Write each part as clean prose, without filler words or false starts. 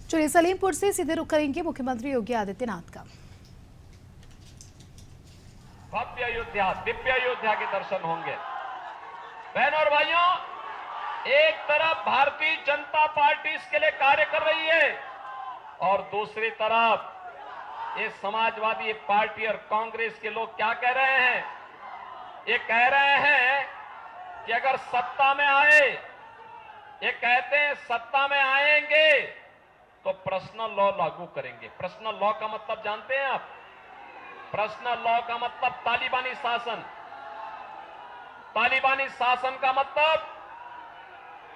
चलिए सलीमपुर से सीधे रुख करेंगे मुख्यमंत्री योगी आदित्यनाथ का। भव्य अयोध्या, दिव्य अयोध्या के दर्शन होंगे। बहनों और भाइयों, एक तरफ भारतीय जनता पार्टी इसके लिए कार्य कर रही है और दूसरी तरफ ये समाजवादी पार्टी और कांग्रेस के लोग क्या कह रहे हैं? ये कह रहे हैं कि अगर सत्ता में आए, ये कहते हैं सत्ता में आएंगे तो पर्सनल लॉ लागू करेंगे। पर्सनल लॉ का मतलब जानते हैं आप? पर्सनल लॉ का मतलब तालिबानी शासन। तालिबानी शासन का मतलब,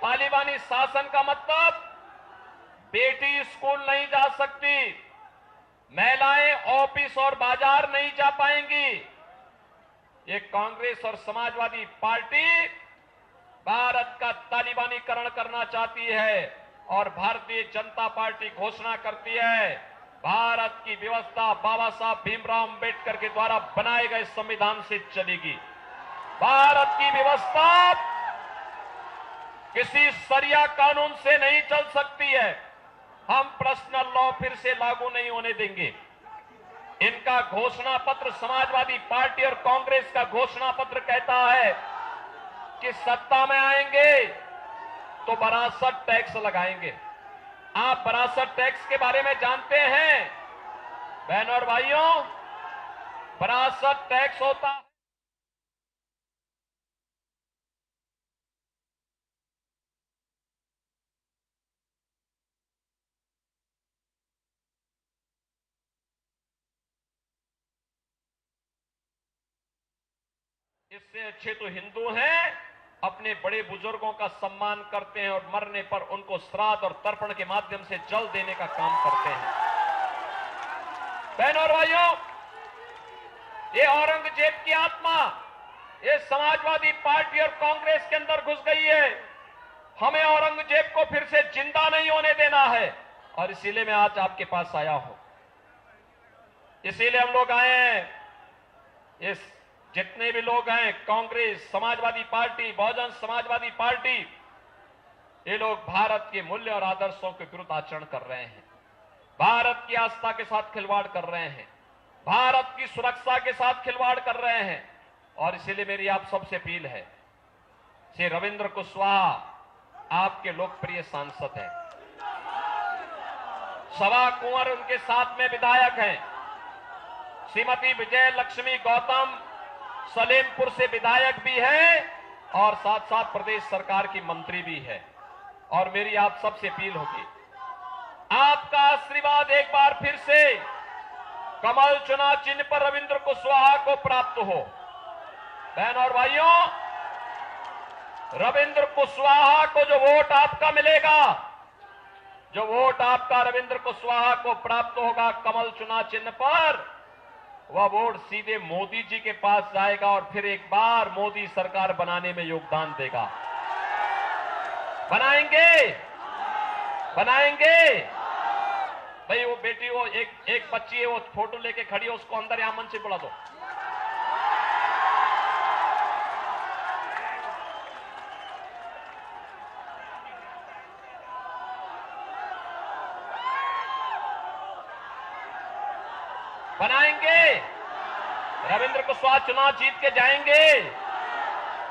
तालिबानी शासन का मतलब बेटी स्कूल नहीं जा सकती, महिलाएं ऑफिस और बाजार नहीं जा पाएंगी। ये कांग्रेस और समाजवादी पार्टी भारत का तालिबानीकरण करना चाहती है और भारतीय जनता पार्टी घोषणा करती है भारत की व्यवस्था बाबा साहब भीमराव अंबेडकर के द्वारा बनाए गए संविधान से चलेगी। भारत की व्यवस्था किसी सरिया कानून से नहीं चल सकती है। हम पर्सनल लॉ फिर से लागू नहीं होने देंगे। इनका घोषणा पत्र, समाजवादी पार्टी और कांग्रेस का घोषणा पत्र कहता है कि सत्ता में आएंगे तो वरासत टैक्स लगाएंगे। आप वरासत टैक्स के बारे में जानते हैं बहनों और भाइयों? वरासत टैक्स होता है इससे अच्छे तो हिंदू हैं, अपने बड़े बुजुर्गों का सम्मान करते हैं और मरने पर उनको श्राद्ध और तर्पण के माध्यम से जल देने का काम करते हैं। बहनों और भाइयों, ये औरंगजेब की आत्मा ये समाजवादी पार्टी और कांग्रेस के अंदर घुस गई है। हमें औरंगजेब को फिर से जिंदा नहीं होने देना है और इसीलिए मैं आज आपके पास आया हूं। इसीलिए हम लोग आए हैं। इस जितने भी लोग हैं, कांग्रेस, समाजवादी पार्टी, बहुजन समाजवादी पार्टी, ये लोग भारत के मूल्य और आदर्शों के विरुद्ध आचरण कर रहे हैं, भारत की आस्था के साथ खिलवाड़ कर रहे हैं, भारत की सुरक्षा के साथ खिलवाड़ कर रहे हैं। और इसीलिए मेरी आप सबसे अपील है, श्री रविंद्र कुशवाहा आपके लोकप्रिय सांसद हैं, सवा कुंवर उनके साथ में विधायक हैं, श्रीमती विजय लक्ष्मी गौतम सलेमपुर से विधायक भी है और साथ साथ प्रदेश सरकार की मंत्री भी है। और मेरी आप सबसे अपील होगी, आपका आशीर्वाद एक बार फिर से कमल चुनाव चिन्ह पर रविंद्र कुशवाहा को प्राप्त हो। बहनों और भाइयों, रविंद्र कुशवाहा को जो वोट आपका मिलेगा, जो वोट आपका रविंद्र कुशवाहा को प्राप्त होगा कमल चुनाव चिन्ह पर, वह वोट सीधे मोदी जी के पास जाएगा और फिर एक बार मोदी सरकार बनाने में योगदान देगा। बनाएंगे, बनाएंगे। भाई वो बेटी, वो एक बच्ची है, वो फोटो लेके खड़ी है, उसको अंदर यहां मंच से बुला दो। बनाएंगे। रविंद्र कुशवाहा चुनाव जीत के जाएंगे।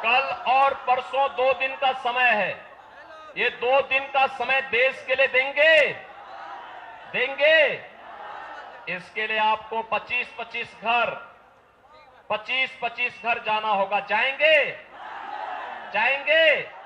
कल और परसों 2 दिन का समय है। ये 2 दिन का समय देश के लिए देंगे, देंगे। इसके लिए आपको 25-25 घर जाना होगा। जाएंगे, जाएंगे।